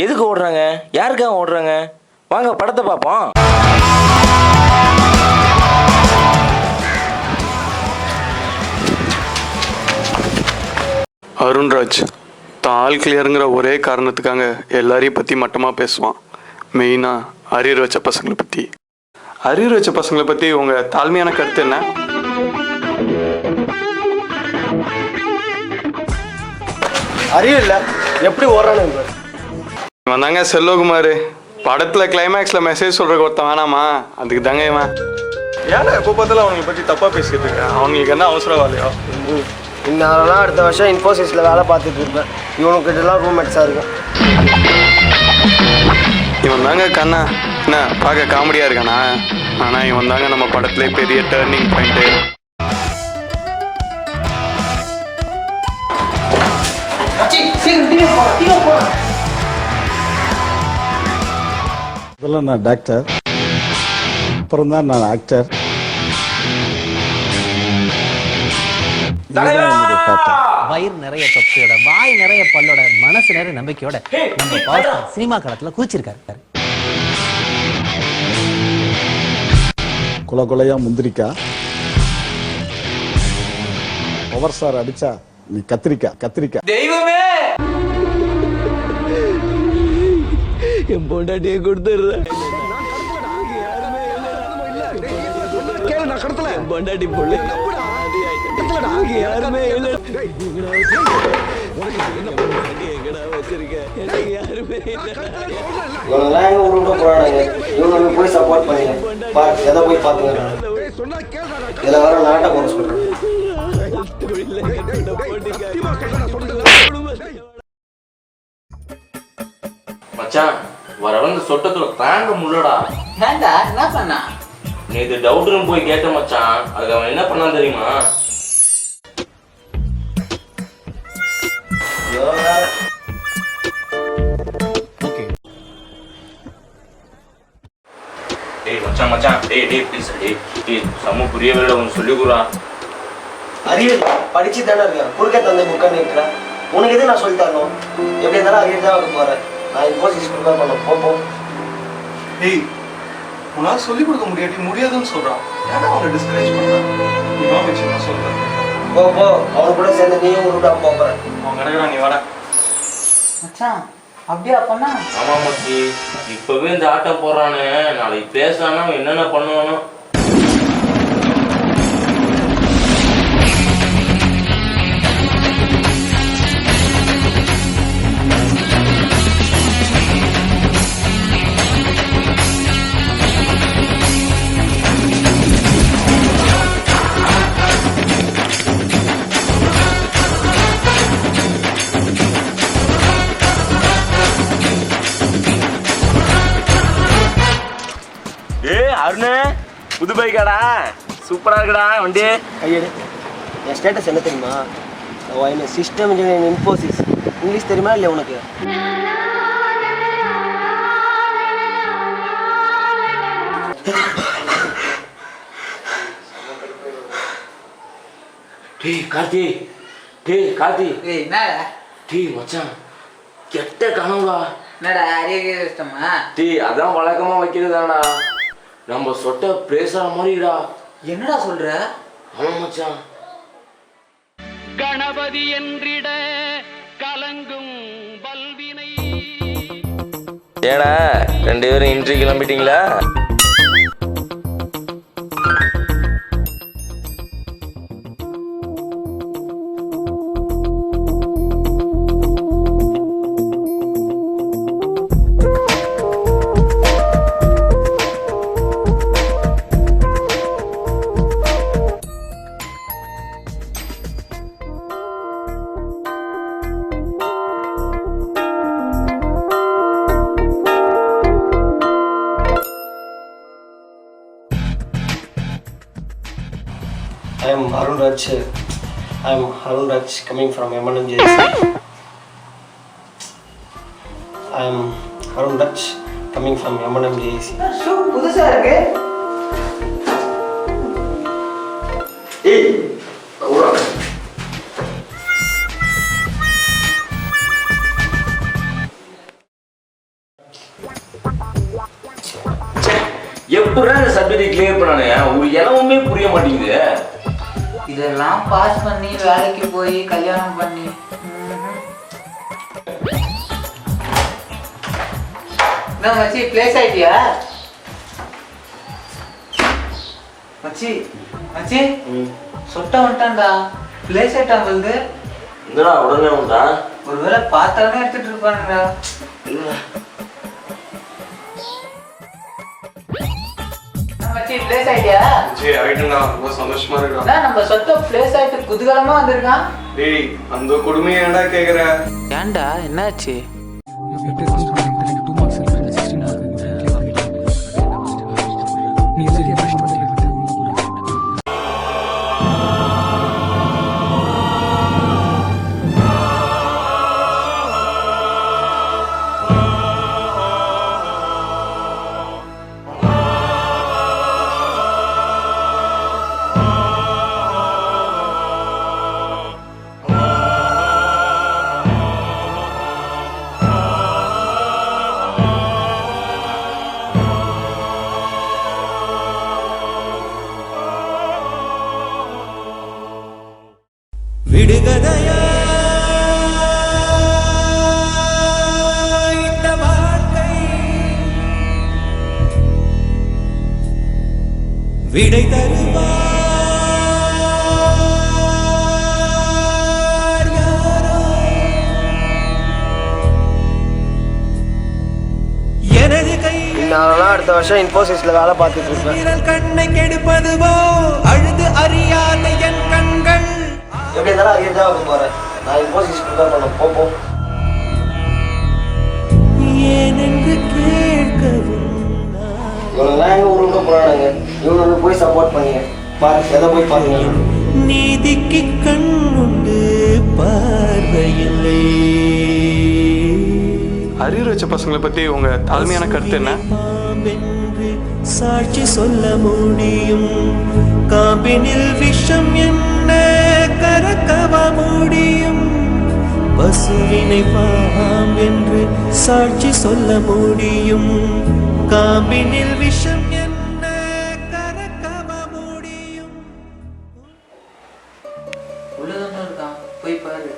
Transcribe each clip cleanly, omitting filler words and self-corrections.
எதுக்கு ஓடுறாங்க, யாருக்காக ஓடுறாங்க? வாங்க படத்தை பார்ப்போம். அருண்ராஜ் தான் ஆல் கிளியருங்கிற ஒரே காரணத்துக்காக எல்லாரையும் பற்றி மட்டமாக பேசுவான். மெயினாக அரியர் வச்ச பசங்களை பற்றி. அரியர் வச்ச பசங்களை பற்றி உங்கள் தாழ்மையான கருத்து என்ன? அரியர் இல்லை, எப்படி ஓடுறானு வந்தாங்க செல்வகுமார். படத்தில் கிளைமேக்ஸில் மெசேஜ் சொல்கிறக்கு ஒருத்தன் வேணாமா? அதுக்கு தாங்க இவன். ஏன்னா எப்போ பார்த்தாலும் அவங்களை பற்றி தப்பாக பேசிக்கிட்டு இருக்கேன். அவங்களுக்கு என்ன அவசரம் இல்லையோ? இன்னும் அடுத்த வருஷம் இன்ஃபோசிஸில் வேலை பார்த்துட்டு இருப்பேன். இவனுக்கிட்டலாம் ரூம்மேட்ஸாக இருக்கும். இவன் தாங்க கண்ணா. என்ன பார்க்க காமெடியாக இருக்கானா? ஆனால் இவன் தாங்க நம்ம படத்துல பெரிய டேர்னிங் பாயிண்ட்டு. முதல்ல நான் டாக்டர், அப்புறம் தான் நான் ஆக்டர். வயிறு நிறைய தொப்பையோட, வாய் நிறைய பல்லோட, மனசு நிறைய நம்பிக்கையோட நம்ம பாஸ்டர் சினிமா களத்துல கூச்சிருக்காரு. குல குலையா முந்திரிக்கா, பவர் ஸ்டார் அடிச்சா நீ கத்திரிக்கா கத்திரிக்கா. தெய்வமே, என் பொண்டாட்டியை கொடுத்துடுறேன். பொண்டாட்டி பொண்ணு யாருமே இல்லை. இவங்க போய் சப்போர்ட் பண்ணுங்க. எதை போய் பார்த்துங்க. இதில் வர நாட்டை போட சொல்றேன். மச்சான் வரவங்க சொட்டத்துல தாங்க முள்ளடா. ஏண்டா என்ன பண்ணா? நேற்று டவுட்னு போய் கேட்டேன் மச்சான். அதுக்கு அவன் என்ன பண்ணான் தெரியுமா? டேய் மச்சான் மச்சான், டேய் டேய் ப்ளீஸ் டேய் சம புரியவே இல்லை, கொஞ்சம் சொல்லிக்குறா. அரியர் படிச்சு தானே இருக்கேன். குறுக்க தந்தை புக்கான்னு இருக்கிறேன். உனக்கு எது நான் சொல்லி தரணும்? எப்படி இருந்தாலும் அரியர் தான் வைக்க போறேன். நான் இன்ஃபோசிஸ் ப்ரிப்பேர் பண்ண போப்போம். ஏய், உன்னால் சொல்லிக் கொடுக்க முடியாதுன்னு சொல்கிறான். ஏன்னா அவனை டிஸ்கரேஜ் பண்ணுறான். இவன் வச்சு நான் சொல்கிறேன். போ அவன் கூட சேர்ந்து நீயும் உருட்டா போகிறேன். அவன் கிடக்குறான், நீ வாடா. மச்சான் அப்படியா பண்ணா? ஆமா மச்சி, இப்பவே இந்த ஆட்டம் போடுறானே, நாளைக்கு பேசானா என்னென்ன பண்ணுவானோ. அருணே, புது பைக்காடா, சூப்பரா இருக்குடா வண்டி. ஐயடு, என் ஸ்டேட்டஸ் என்ன தெரியுமா? System engineering Infosys. இங்கிலீஷ் தெரியுமா இல்லையா உனக்கு? டேய் கார்த்தி, என்னடா டேய் மச்சான், கெட்ட கனவுடா. என்னடா அரிய கஷ்டமா? டேய் அதான் வழக்கமா வைக்கிறதாடா. நம்ம சொட்ட பேசுற மாதிரிடா. என்னடா சொல்ற? ஆமா மச்சான். கணபதி என்றிட கலங்கும் பல்வினை. ஏடா 2 பேரும் interview கிளம்பிட்டீங்களா? I am Arun Raj coming from M&M-JC. I am Arun Raj coming from M&M-JC. Shoe புதுசா இருக்கு. ஏய் ஓரா. எப்படி இந்த சப்ஜெக்ட் கிளியர் பண்ணானே ஒரு இளவுமே புரிய மாட்டேங்குது. இதெல்லாம் பாஸ் பண்ணி வேலைக்கு போய் கல்யாணம் பண்ணி என்ன மச்சி பிளேஸ் ஆயிட்டியா? மச்சி மச்சி சொட்ட வந்துட்டான்டா, பிளேஸ் ஆயிட்டான் போகுது. என்னடா உடனே உண்டா? ஒருவேளை பார்த்தாலே எடுத்துட்டு இருப்பானுடா. மச்சி பிளேஸ் ஆயிட்டியா? ஜி ஆயிட்டா, ரொம்ப சந்தோஷமா இருக்கா. அதான் நம்ம சொத்த பிளேஸ் ஆயிட்டு குதூகலமா வந்திருக்கான். டேய் அந்த கொடுமையை ஏன்டா கேக்குற? ஏன்டா என்னாச்சு? விடுகதையா இந்த வாழ்க்கை விடை தருவார் யாரோ எனது கை நான் அடுத்த வருஷம் இன்ஃபோசிஸ்ல வேலை பார்த்துட்டு இருப்பேன். கண்ணை கெடுப்பதுவோ அழுது அறியாத என் கண்கள். எப்படி இருந்தாலும் அரியர் தான் வைக்க போறேன். நான் இன்ஃபோசிஸ் ப்ரிப்பேர் பண்ண போப்போம். ஏனென்று கேட்கவும் இவனுங்களாம் எங்க ஊருக்கு போறானுங்க, இவனுக்கு போய் சப்போர்ட் பண்ணீங்க பாரு, எதை போய் பாருங்க. நீதிக்கு கண் உண்டு பார்வையில்லை. அரியர் வச்ச பசங்களை பத்தி உங்க தாழ்மையான கருத்து என்ன? பாம்பென்று சாட்சி சொல்ல முடியும், காம்பினில் விஷம் என்ன கறக்கவ முடியும். பசுவினை பாம்பென்று சாட்சி சொல்ல முடியும், காம்பினில் விஷம் என்ன கறக்கவ முடியும். உள்ளதான் இருக்கான், போய் பாரு.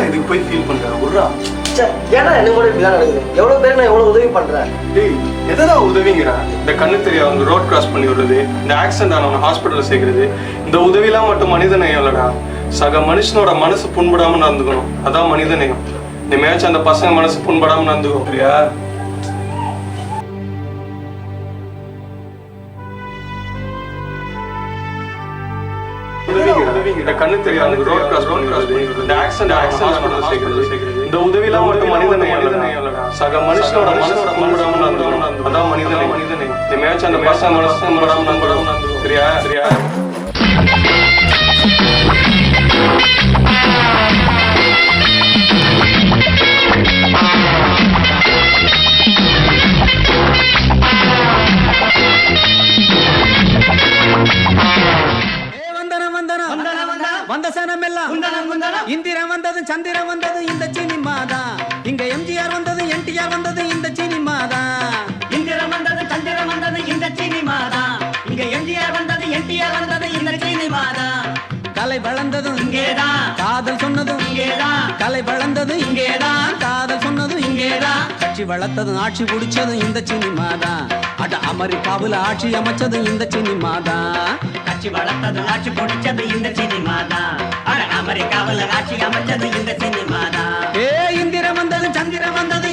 இதுக்கு போய் ஃபீல் பண்ற உர்ரா. ஏன்னா என்ன கூட இப்படிதான் நடக்குது? எவ்வளவு பேர் நான் எவ்வளவு உதவி பண்றேன். டேய் எதா உதவிங்கிறா? இந்த கண்ணு தெரியாதவங்க ரோட் கிராஸ் பண்ணி விடுறது, இந்த ஆக்சிடென்ட் ஆனவங்க ஹாஸ்பிட்டல் சேர்க்கறது, இந்த உதவிலாம் மட்டும் மனித நேயம் இல்லடா. சக மனுஷனோட மனசு புண்படாம நடந்துக்கணும், அதான் மனித நேயம். இனிமேச்சும் அந்த பசங்க மனசு புண்படாம நடந்துக்கோ சரியா? இந்த கண்ணு தெரியாதவங்க ரோட் கிராஸ் பண்ணி விடுறது, இந்த ஆக்சிடென்ட் ஹாஸ்பிட்டல் சேர்க்கறது, இந்த உதவிலாம் மட்டும் மனித நேயம் இல்லடா. சக மனுஷனோட மனசு புண்படாம நடந்துக்கணும், அதான் மனித நேயம். இனிமேச்சும் அந்த பசங்க மனசு புண்படாம நடந்துக்கோ சரியா? சரியா? வந்த சனமெல்லாம் இந்திரன் வந்தது சந்திரன் வந்தது இந்த சினிமாதான். இங்க எம்ஜிஆர் வந்தது என்டிஆர் வந்தது இந்த சினிமாதான். இந்திரன் வந்தது சந்திரன் வந்தது இந்த சினிமாதான். இங்க எம்ஜிஆர் வந்தது என்டிஆர் வந்தது இந்த சினிமாதான். கலை வளர்ந்ததும் இங்கேதான், காதல் சொன்னதும் இங்கேதான். கலை வளர்ந்தது இங்கேதான், காதல் சொன்னதும் இங்கேதான். கட்சி வளர்த்ததும் ஆட்சி பிடிச்சதும் இந்த சினிமாதான். அட அமெரிக்காவுல ஆட்சி அமைச்சதும் இந்த சினிமாதான். கட்சி வளர்த்தது ஆட்சி பிடிச்சது இந்த சினிமாதான். அட அமெரிக்காவுல ஆட்சி அமைச்சது இந்த சினிமாதான். ஏ இந்திரன் வந்தது சந்திரன் வந்தது